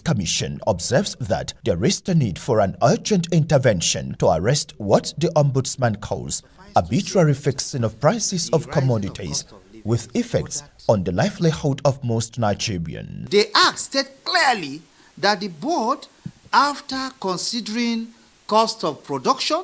Commission observes that there is the need for an urgent intervention to arrest what the Ombudsman calls arbitrary fixing of prices of commodities with effects on the livelihood of most Nigerians. The Act states clearly that the board, after considering cost of production,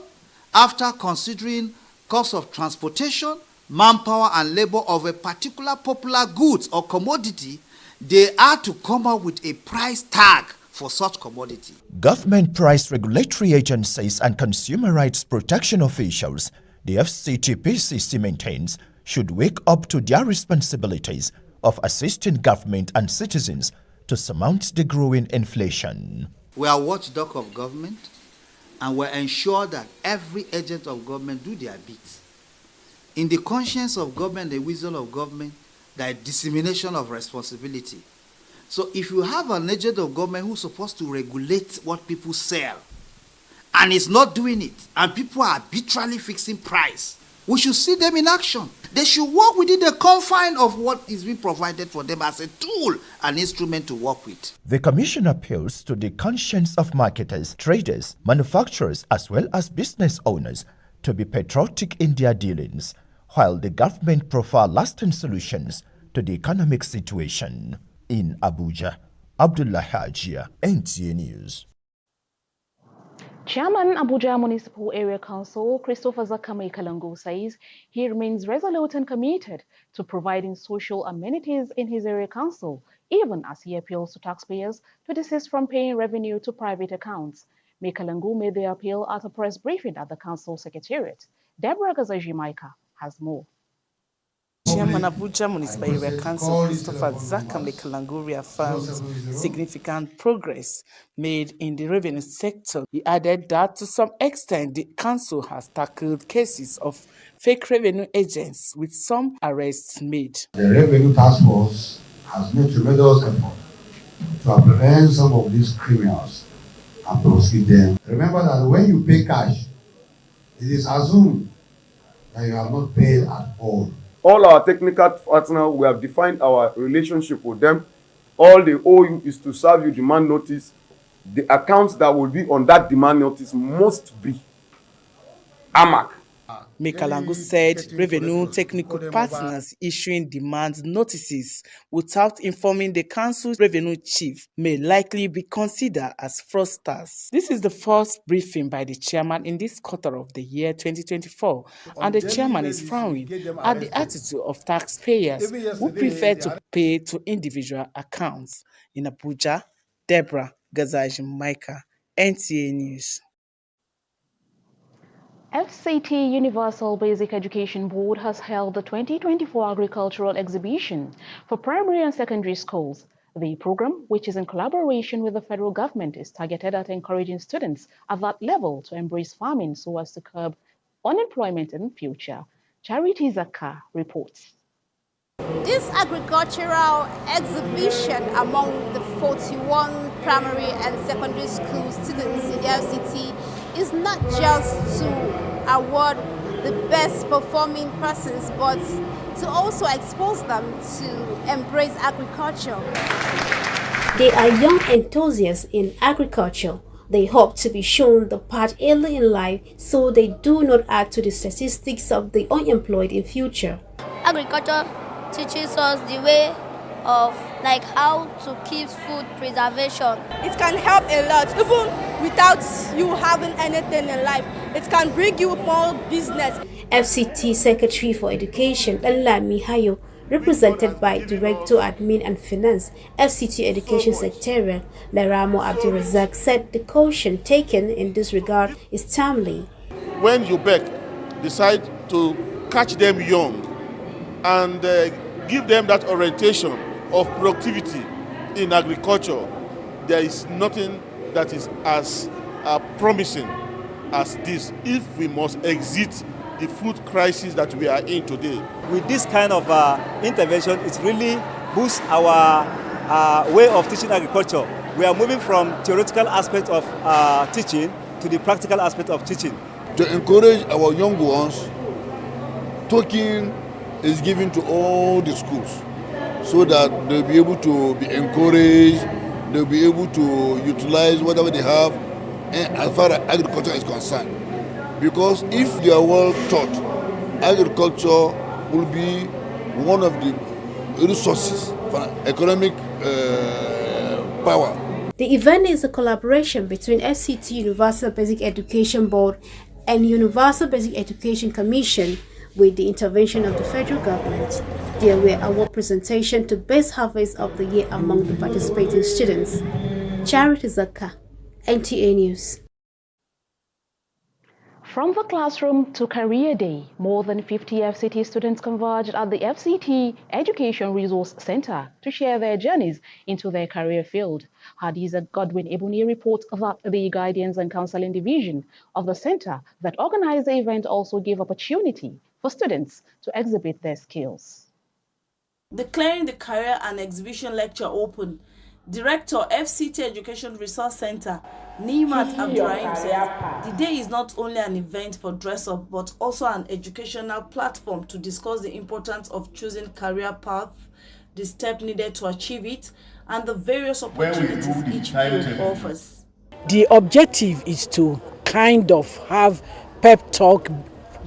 after considering cost of transportation, manpower and labor of a particular popular goods or commodity, they are to come up with a price tag for such commodity. Government price regulatory agencies and consumer rights protection officials, the FCTPCC maintains, should wake up to their responsibilities of assisting government and citizens to surmount the growing inflation. We are watchdog of government, and we ensure that every agent of government do their bit. In the conscience of government, the wisdom of government, there is dissemination of responsibility. So if you have an agent of government who's supposed to regulate what people sell, and is not doing it, and people are arbitrarily fixing price, we should see them in action. They should work within the confine of what is being provided for them as a tool, an instrument to work with. The Commission appeals to the conscience of marketers, traders, manufacturers, as well as business owners to be patriotic in their dealings, while the government profile lasting solutions to the economic situation. In Abuja, Abdullah Hajia, NTA News. Chairman Abuja Municipal Area Council Christopher Zakame Kalango says he remains resolute and committed to providing social amenities in his area council, even as he appeals to taxpayers to desist from paying revenue to private accounts. Kalango made the appeal at a press briefing at the council secretariat. Deborah Gazajimaika has more. Chairman Abuja Municipal Area Council Christopher Zakame Kalango reaffirms significant progress made in the revenue sector. He added that to some extent the council has tackled cases of fake revenue agents with some arrests made. The Revenue Task Force has made tremendous effort to apprehend some of these criminals and prosecute them. Remember that when you pay cash, it is assumed that you have not paid at all. All our technical partners, we have defined our relationship with them. All they owe you is to serve you demand notice. The accounts that will be on that demand notice must be AMAC. Kalango said revenue technical partners issuing demand notices without informing the council's revenue chief may likely be considered as fraudsters. This is the first briefing by the chairman in this quarter of the year 2024, and the chairman is frowning at the attitude of taxpayers who prefer to pay to individual accounts. In Abuja, Deborah Gazajimaika, NTA News. FCT Universal Basic Education Board has held the 2024 Agricultural Exhibition for primary and secondary schools. The program, which is in collaboration with the federal government, is targeted at encouraging students at that level to embrace farming so as to curb unemployment in the future. Charity Zaka reports. This agricultural exhibition among the 41 primary and secondary school students in the FCT is not just to award the best performing persons, but to also expose them to embrace agriculture. They are young enthusiasts in agriculture. They hope to be shown the path early in life so they do not add to the statistics of the unemployed in future. Agriculture teaches us the way of how to keep food preservation. It can help a lot, even without you having anything in life. It can bring you more business. FCT Secretary for Education, Alami Hayo, represented by Director Admin and Finance, FCT Education Secretariat, Laramo Abdulrazak, said the caution taken in this regard is timely. When UBEC decide to catch them young and give them that orientation of productivity in agriculture, there is nothing that is as promising as this if we must exit the food crisis that we are in today. With this kind of intervention, it really boosts our way of teaching agriculture. We are moving from theoretical aspect of teaching to the practical aspect of teaching. To encourage our young ones, token is given to all the schools so that they'll be able to be encouraged they'll be able to utilize whatever they have as far as agriculture is concerned. Because if they are well taught, agriculture will be one of the resources for economic power. The event is a collaboration between FCT Universal Basic Education Board and Universal Basic Education Commission with the intervention of the federal government. There were award presentation to Best Harvest of the Year among the participating students. Charity Zakka, NTA News. From the classroom to career day, more than 50 FCT students converged at the FCT Education Resource Center to share their journeys into their career field. Hadiza Godwin Ebony reports that the Guidance and Counseling Division of the center that organized the event also gave opportunity for students to exhibit their skills. Declaring the Career and Exhibition Lecture open, Director, FCT Education Resource Center, Nimat Abdurrahim said, the day is not only an event for dress-up, but also an educational platform to discuss the importance of choosing career path, the step needed to achieve it, and the various opportunities each field offers. The objective is to kind of have pep talk,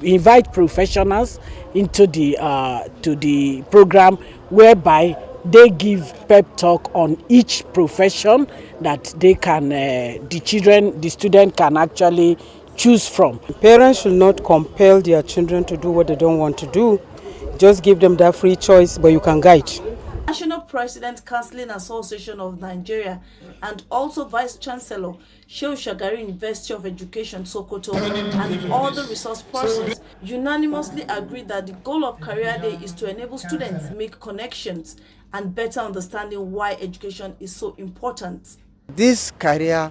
invite professionals into the program, whereby they give pep talk on each profession that they can, the student can actually choose from. Parents should not compel their children to do what they don't want to do. Just give them that free choice, but you can guide. National President, Counseling Association of Nigeria, and also Vice Chancellor, Shehu Shagari University of Education, Sokoto, and other resource persons unanimously agreed that the goal of Career Day is to enable students make connections and better understanding why education is so important. This Career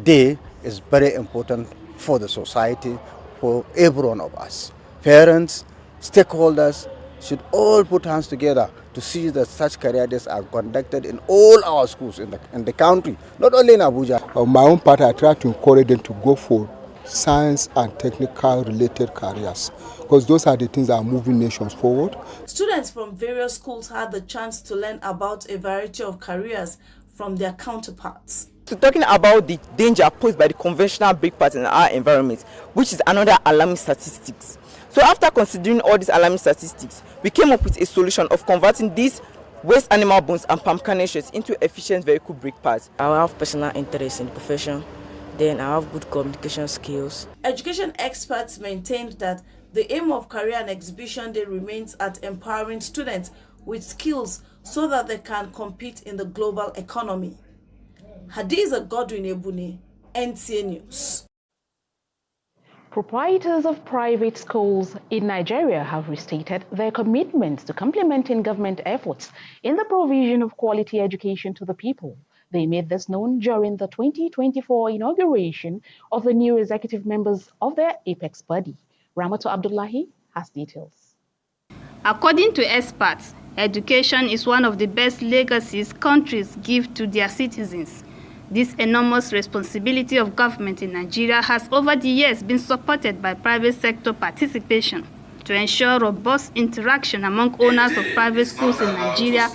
Day is very important for the society, for every one of us. Parents, stakeholders should all put hands together to see that such career days are conducted in all our schools in the country, not only in Abuja. On my own part, I try to encourage them to go for science and technical related careers, because those are the things that are moving nations forward. Students from various schools had the chance to learn about a variety of careers from their counterparts. So talking about the danger posed by the conventional break pattern in our environment, which is another alarming statistics. So after considering all these alarming statistics, we came up with a solution of converting these waste animal bones and palm carnations into efficient vehicle brake pads. I have personal interest in the profession, then I have good communication skills. Education experts maintained that the aim of Career and Exhibition Day remains at empowering students with skills so that they can compete in the global economy. Hadiza Godwin Ebuni, NTA News. Proprietors of private schools in Nigeria have restated their commitment to complementing government efforts in the provision of quality education to the people. They made this known during the 2024 inauguration of the new executive members of their apex body. Ramatu Abdullahi has details. According to experts, education is one of the best legacies countries give to their citizens. This enormous responsibility of government in Nigeria has over the years been supported by private sector participation. To ensure robust interaction among owners of private schools in Nigeria,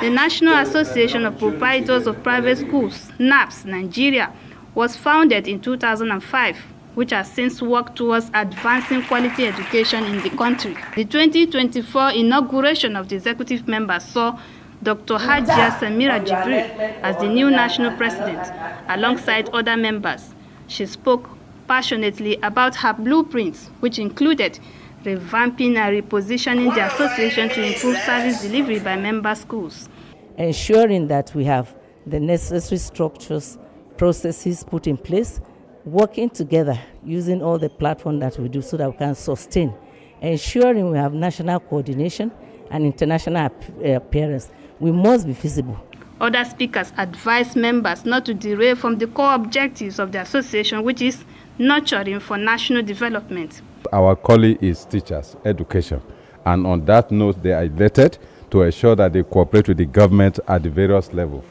the National Association of Proprietors of Private Schools, NAPS Nigeria, was founded in 2005, which has since worked towards advancing quality education in the country. The 2024 inauguration of the executive members saw Dr. Hajia Samira Jibril as the new national president, alongside other members. She spoke passionately about her blueprints, which included revamping and repositioning the association to improve service delivery by member schools. Ensuring that we have the necessary structures, processes put in place, working together, using all the platform that we do so that we can sustain, ensuring we have national coordination and international appearance. We must be feasible. Other speakers advised members not to derail from the core objectives of the association, which is nurturing for national development. Our calling is teachers, education, and on that note, they are elected to ensure that they cooperate with the government at the various levels,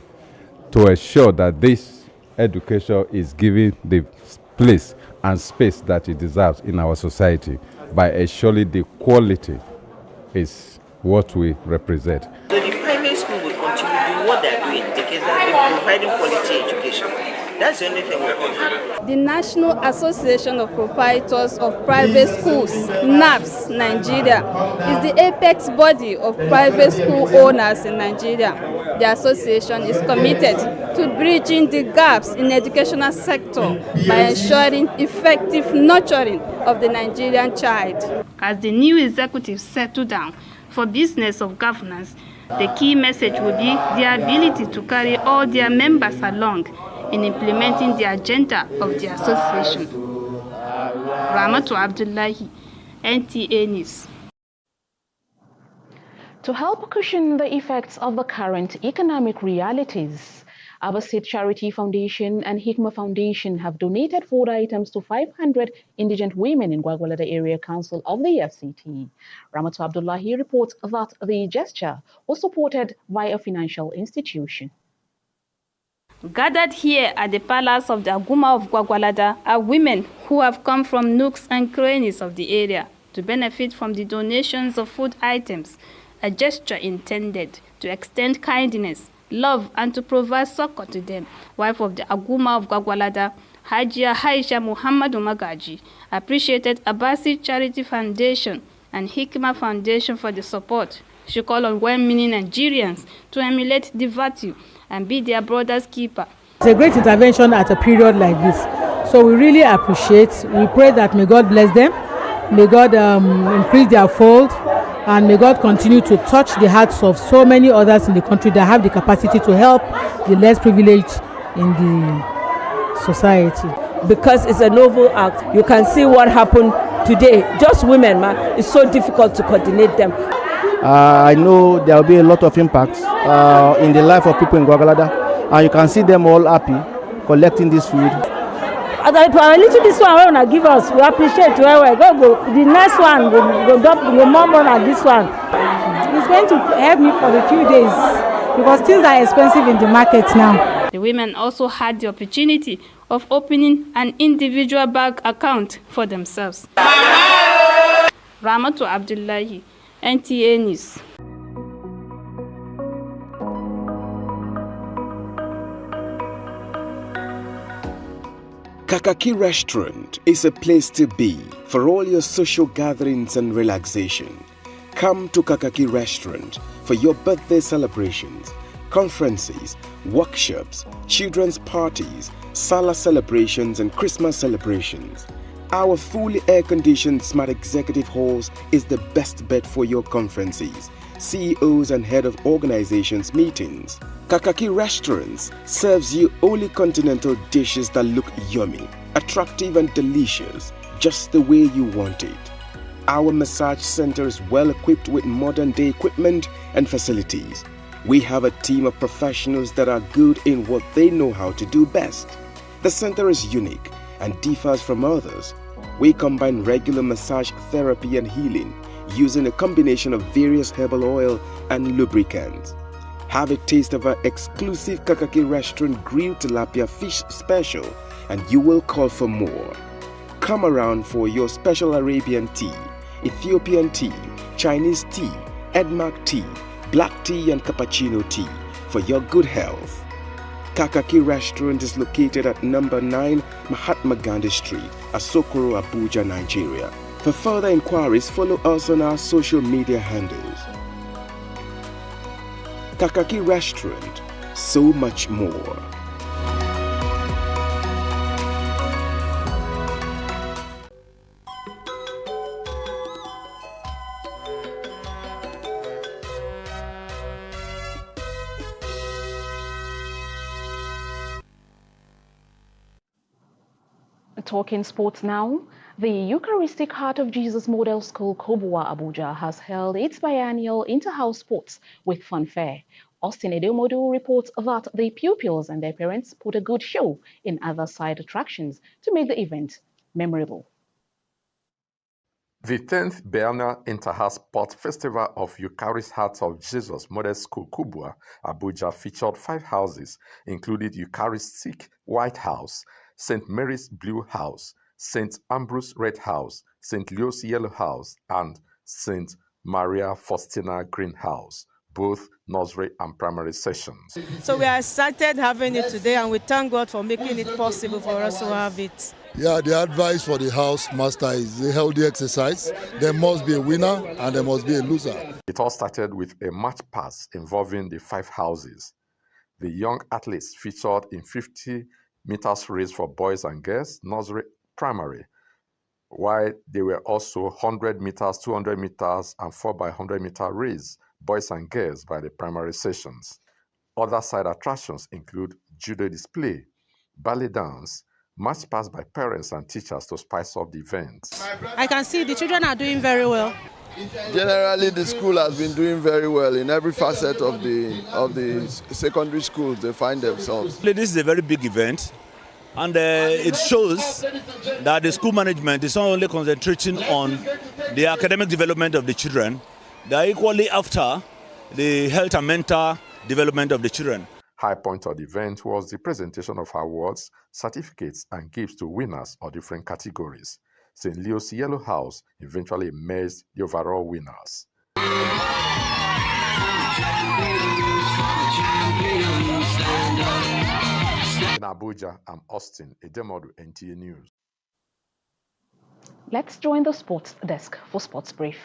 to ensure that this education is given the place and space that it deserves in our society by ensuring the quality is what we represent. So the private school will continue doing what they're doing in the case has been providing quality education. That's the only thing we want. The National Association of Proprietors of Private Schools, NAPS Nigeria, is the apex body of private school owners in Nigeria. The association is committed to bridging the gaps in the educational sector by ensuring effective nurturing of the Nigerian child. As the new executives settle down for business of governance, the key message will be their ability to carry all their members along in implementing the agenda of the association. Ramatu Abdullahi, NTA News. To help cushion the effects of the current economic realities, Aba State Charity Foundation and Hikma Foundation have donated food items to 500 indigent women in Gwagwalada Area Council of the FCT. Ramatu Abdullahi reports that the gesture was supported by a financial institution. Gathered here at the palace of the Aguma of Gwagwalada are women who have come from nooks and crannies of the area to benefit from the donations of food items, a gesture intended to extend kindness, love, and to provide succor to them. Wife of the Aguma of Gwagwalada, Hajia Haisha Muhammadu Magaji, appreciated Abasi Charity Foundation and Hikma Foundation for the support. She called on well-meaning Nigerians to emulate the virtue and be their brother's keeper. It's a great intervention at a period like this. So we really appreciate. We pray that may God bless them, may God increase their fold, and may God continue to touch the hearts of so many others in the country that have the capacity to help the less privileged in the society. Because it's a noble act. You can see what happened today. Just women, man, it's so difficult to coordinate them. I know there will be a lot of impact in the life of people in Gwagwalada, and you can see them all happy collecting this food. A little this one when give us, we appreciate where we go. The next one go more than this one. It's going to help me for a few days because things are expensive in the market now. The women also had the opportunity of opening an individual bank account for themselves. Ramatu Abdullahi, NTA News. Kakaki Restaurant is a place to be for all your social gatherings and relaxation. Come to Kakaki Restaurant for your birthday celebrations, conferences, workshops, children's parties, Salah celebrations and Christmas celebrations. Our fully air-conditioned smart executive halls is the best bet for your conferences, CEOs and head of organizations meetings. Kakaki Restaurants serves you only continental dishes that look yummy, attractive and delicious, just the way you want it. Our massage center is well equipped with modern-day equipment and facilities. We have a team of professionals that are good in what they know how to do best. The center is unique and differs from others. We combine regular massage therapy and healing using a combination of various herbal oil and lubricants. Have a taste of our exclusive Kakaki Restaurant grilled tilapia fish special and you will call for more. Come around for your special Arabian tea, Ethiopian tea, Chinese tea, Edmark tea, black tea and cappuccino tea for your good health. Kakaki Restaurant is located at number 9 Mahatma Gandhi Street, Asokoro, Abuja, Nigeria. For further inquiries, follow us on our social media handles. Kakaki Restaurant, so much more. Talking sports now, the Eucharistic Heart of Jesus Model School Kubwa Abuja has held its biennial inter-house sports with fanfare. Austin Edemodu reports that the pupils and their parents put a good show in other side attractions to make the event memorable. The 10th Biennial Inter-House Sport Festival of Eucharist Heart of Jesus Model School Kubwa Abuja featured 5 houses, including Eucharistic White House, St. Mary's Blue House, St. Ambrose Red House, St. Leo's Yellow House, and St. Maria Faustina Green House. both nursery and primary sessions. So we are excited having it today, and we thank God for making it possible for us to have it. Yeah, the advice for the house master is a healthy exercise. There must be a winner and there must be a loser. It all started with a march past involving the 5 houses. The young athletes featured in 50 meters race for boys and girls, nursery, primary, while there were also 100 meters, 200 meters, and 4x100 meter race, boys and girls, by the primary sessions. Other side attractions include judo display, ballet dance, march past by parents and teachers to spice up the events. I can see the children are doing very well. Generally, the school has been doing very well in every facet of the secondary schools they find themselves. This is a very big event, and it shows that the school management is not only concentrating on the academic development of the children, they are equally after the health and mental development of the children. High point of the event was the presentation of awards, certificates, and gifts to winners of different categories. St. Leo's Yellow House eventually emerged the overall winners. In Abuja, I'm Austin Edemodu, NTA News. Let's join the sports desk for Sports Brief.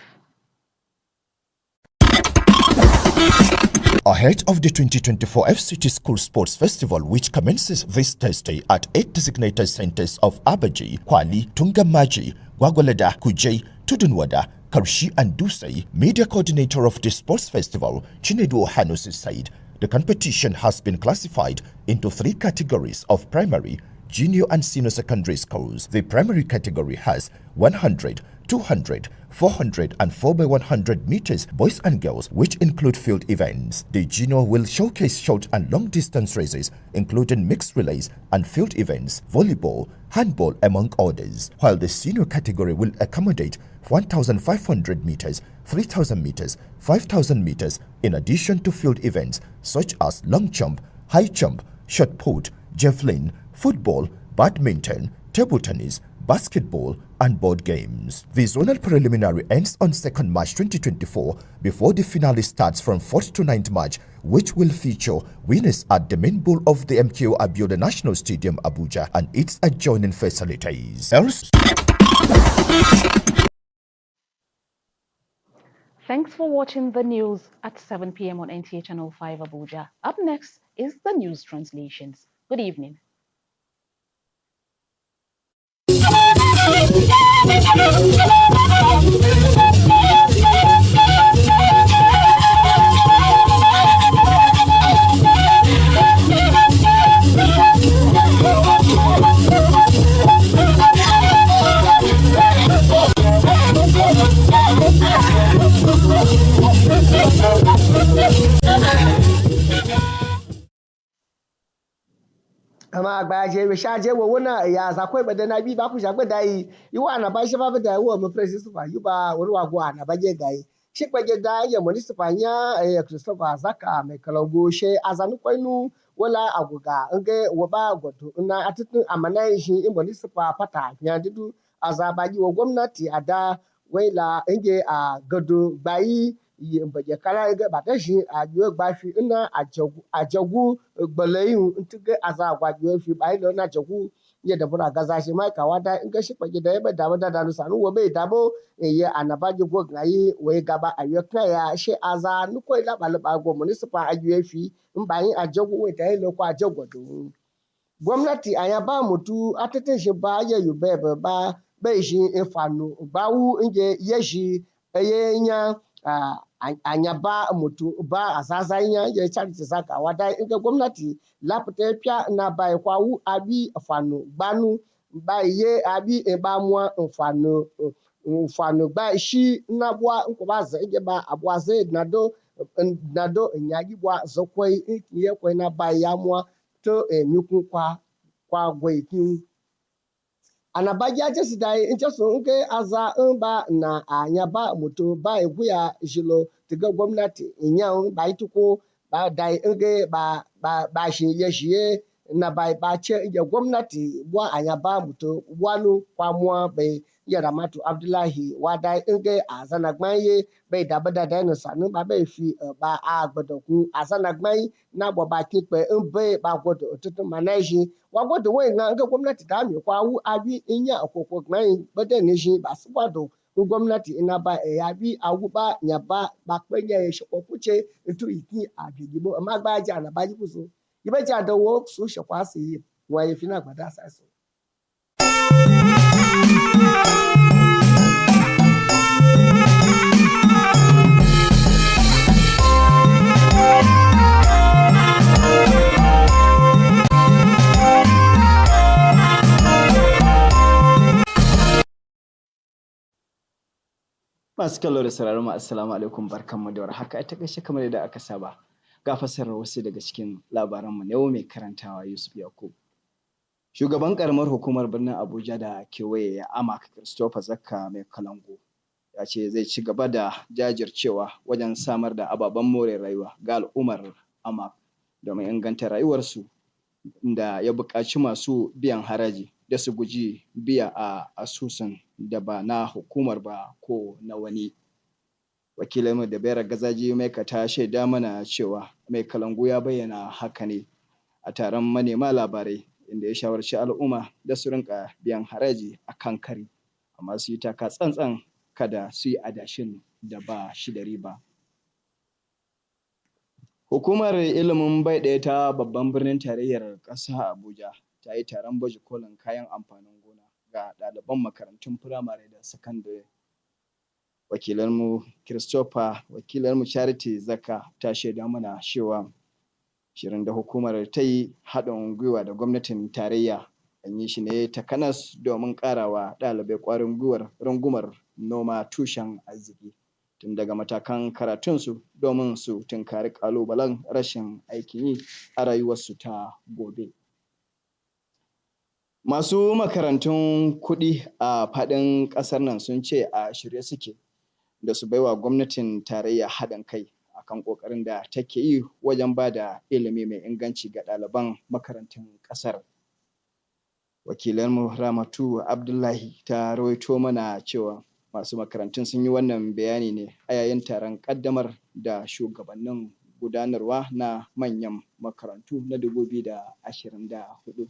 Ahead of the 2024 FCT School Sports Festival, which commences this Thursday at 8 designated centers of Abuja, Kwali, Tungamaji, Gwagwalada, Kuje, Tudunwada, Karshi and Dusai, media coordinator of the sports festival, Chinedu Hanus, said the competition has been classified into 3 categories of primary, junior and senior secondary schools. The primary category has 100, 200, 400 and 4x100 meters boys and girls, which include field events. The junior will showcase short and long distance races, including mixed relays and field events, volleyball, handball, among others, while the senior category will accommodate 1,500 meters, 3,000 meters, 5,000 meters, in addition to field events such as long jump, high jump, shot put, javelin, football, badminton, table tennis, basketball, and board games. The zonal preliminary ends on 2nd March 2024 before the finale starts from 4th to 9th March, which will feature winners at the main bowl of the MKO Abiola National Stadium, Abuja, and its adjoining facilities. Thanks for watching the news at 7 p.m. on NTA Channel 5 Abuja. Up next is the news translations. Good evening. ama agbaje we shaje wo wona ya zakwe bede na bi ba ku shagbe dai iwa na ba sheba bede wo mo president fa yuba wo wa go na ba je gai shikwaje da ya municipal nya Christopher Zaka me kalango she azanu kwainu wala aguga nge wo ba goto na atitun amanai shi in municipal pata nya didu azabaji wo gwamnati ada waila nge a gado bayi yimbaje kala ga bata shi a yo gba shi ina ajagu gbalayin intige aza gwa yo shi bai lo na jagu ye da bura gaza shi mai kawada in ga shi kwaje da ba da sanu wo bai dabo ye anabaji go gayi we gaba ayo kaya shi aza nu ko ila balba go municipal ayo fi in bayin ajagu we ta lo ko ajagu do gwamnati aya ba mutu atete shi ba ye yu bebe ba bai shi ifanu bawu inge ye shi ye nya anyaba mutu ba asasanya ya charity saka wada inga gwamnati lafta pya na bai kwawu abi afanu banu bai ye abi e ba mwa mfanu ba shi na bwa nkoba za ije ba abwa ze nado nyagi bwa zokwai ye kwai na bai ya mwa to nyuku kwa gwekin anabaja jesi dai incheso nke aza mba na anyaba moto ba egwuya jilo tiga gwamnati inyan ba ituko ba dai nge ba shi ye shiye na bai ba ce ya gwamnati wa anya ba mutu wanu kwamwa bai ya Ramatu Abdullahi wada inge azana gbaye bai da bada da no sanu ba bai fi ba a gbodo kun azana gbaye na bo ba ki pe nbe ba gbodo tutu manaji wa gbodo we nga gwamnati da mi kwa wu abi inya okoko gbaye bada ni shi ba su gwado gwamnati ina ba ya bi awu ba nya ba penye shi okuche ntu iki agigibo ma gba ja na ba ji kuso ibe ja da wo so she kwa si wa ye fina gbada sa so. Masu kallo da sauraron mu assalamu alaikum barkanmu da warhaka ita gaishe kamar yadda aka saba ga fasarar wasu daga cikin labaran mu yau mai karantawa Yusuf Yakub. Shugaban karamar hukumar birnin Abuja da kewaye ya Amak Christopher Zakka mai Kalango ya ce zai ci gaba da jajircewa wajen samar da ababen more rayuwa ga al'ummar Amak domin inganta rayuwarsu da ya buƙaci masu biyan haraji da su guji biya a asusun da ba na hukumar ba ko na wani. Wakilinmu da Bera Gazaji Maika ta shaida mana cewa mai Kalangu ya bayyana haka ne a taron manema labarai inda ya shawarci al'umma da su rinka biyan haraji a kan kari amma su yi taka tsantsan kada su yi adashin da ba shi da riba. Hukumar ilimin bai ɗaya ta babban birnin tarayyar ƙasa Abuja ta yi taron baje kolin kayan amfanin gona ga ɗaliban makarantun firamare da sakandare. Wakilarmu Charity Zakka ta shaida mana cewa shirin da hukumar ta yi haɗin gwiwa da gwamnatin tarayya an yi shi ne takanas domin ƙarawa ɗalibai ƙwarin gwiwar rungumar noma tushen arziki tun daga matakan karatunsu domin su tunkari ƙalubalen rashin aikin yi a rayuwarsu ta gobe. Masu makarantun kuɗi a faɗin ƙasar nan sun ce a shirye suke da su baiwa gwamnatin tarayya haɗin kai akan ƙoƙarin da take yi wajen ba da ilimi mai inganci ga ɗaliban makarantun ƙasar. Wakilanmu Ramatu Abdullahi ta rawaito mana cewa masu makarantun sun yi wannan bayani ne a yayin taron ƙaddamar da shugabannin gudanarwa na manyan makarantu na 2024.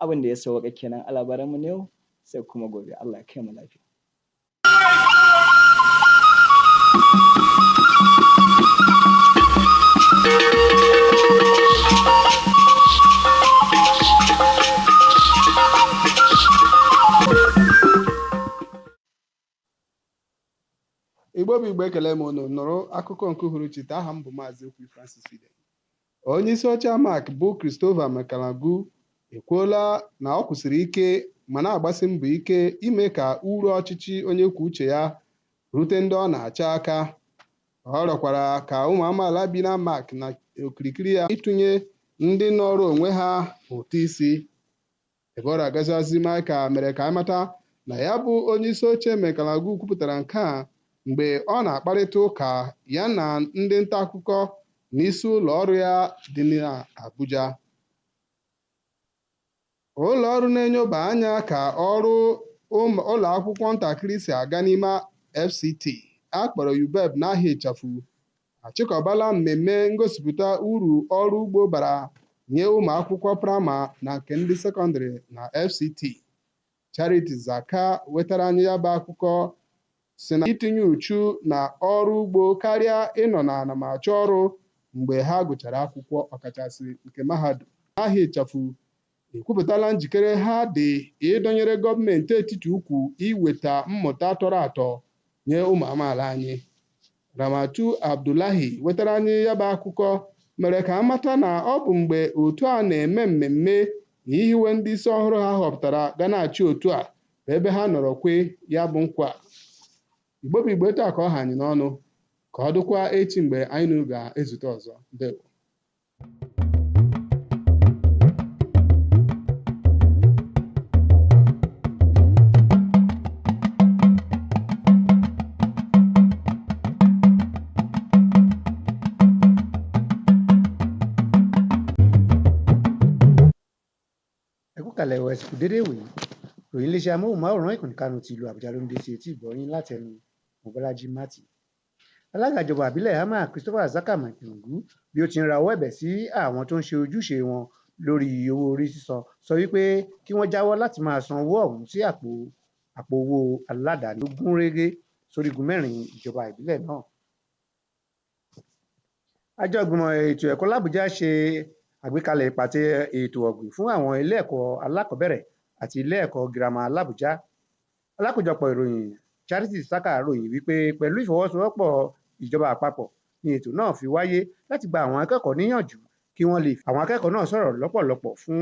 Abin da ya sauka kenan a labaranmu na yau sai kuma gobe Allah ya kai mu lafiya. Igbo bụ Igbo ekele m unu nụrụ akụkọ nke uhuruchi taa. Aha m bụ Maazị Okwu Francis Fide. Onye isi oche Amak bụ Christopher Mekalangu ekwuola na ọ kwụsịrị ike ma na-agbasi mbọ ike ime ka uru ọchịchị onye kwuo uche ya rute ndị ọ na-achọ aka. Ọ rịọkwara ka ụmụ amaala bi na Amak na okirikiri ya ịtụnye ndị nọrọ onwe ha ụtụ isi. Deborah Gazazi Maika mere ka amata na ya bụ onye isi oche Mekalangu kwupụtara nke a mgbe ọ na-akparịta ụka ya na ndị nta akụkọ n'isi ụlọ ọrụ ya dị n'Abuja. Ụlọ ọrụ na-enyoba anya ka ọrụ ụlọ akwụkwọ ntakịrị si aga n'ime FCT akpọrọ UBEB n'ahịa ịchafụ achịkọbala mmemme ngosipụta uru ọrụ ugbo bara nye ụmụ akwụkwọ praịma na nke ndị sekọndịrị na FCT. Charity Zakka wetara anyị ya bụ akụkọ si na itinye uchu na ọrụ ugbo karịa ịnọ n'ala ma chọọ ọrụ mgbe ha gụchara akwụkwọ ọkachasị nke mahadum n'ahịa ịchafụ ekwupụtala njikere ha dị ịdọnyere gọọmenti etiti ukwu iweta mmụta tọrọ atọ nye ụmụ amaala anyị. Ramatu Abdullahi wetara anyị ya bụ akụkọ mere ka amata na ọ bụ mgbe otu a na-eme mmemme na ihiwe ndị isi ọhụrụ ha họpụtara ga na-achị otu a bụ ebe ha nọrọ kwe ya bụ nkwa. Igbo bụ Igbo taa ka ọ ha anyị n'ọnụ ka ọ dịkwa echi mgbe anyị ga-ezute ọzọ. Ndewo. Ẹ kú kalẹ̀ o, ẹ sì kú dédé ìwòyí. Ìròyìn iléeṣẹ́ amóhùnmáwòrán ìkànnì Kánò ti ìlú Àbújá ló ń dé sí etí ìgbọ́yín láti ẹnu Mobọ́lájí Mátì. Alága ìjọba ìbílẹ̀ Ama Christopher Zaka Makingu bí ó ti ń rawọ́ ẹ̀bẹ̀ sí àwọn tó ń ṣe ojúṣe wọn lórí owó orí sísan sọ wípé kí wọ́n jáwọ́ láti máa san owó ọ̀hún sí àpò owó aládàáni tó gún régé sórígun mẹ́rin ìjọba ìbílẹ̀ náà. Àjọ ìgbìmọ̀ ètò ẹ̀kọ́ l'Àbújá ṣe àgbékalẹ̀ ìpàtẹ ètò ọ̀gbìn fún àwọn ilé ẹ̀kọ́ alákọ̀ọ́bẹ̀rẹ̀ àti ilé ẹ̀kọ́ girama l'Àbújá. Alákòójọpọ̀ ìròyìn Charity Saka ròyìn wípé pẹ̀lú ìfọwọ́sowọ́pọ̀ ìjọba àpapọ̀ ni ètò náà fi wáyé láti gba àwọn akẹ́kọ̀ọ́ níyànjú kí wọ́n lè fi àwọn akẹ́kọ̀ọ́ náà sọ̀rọ̀ lọ́pọ̀lọpọ̀ fún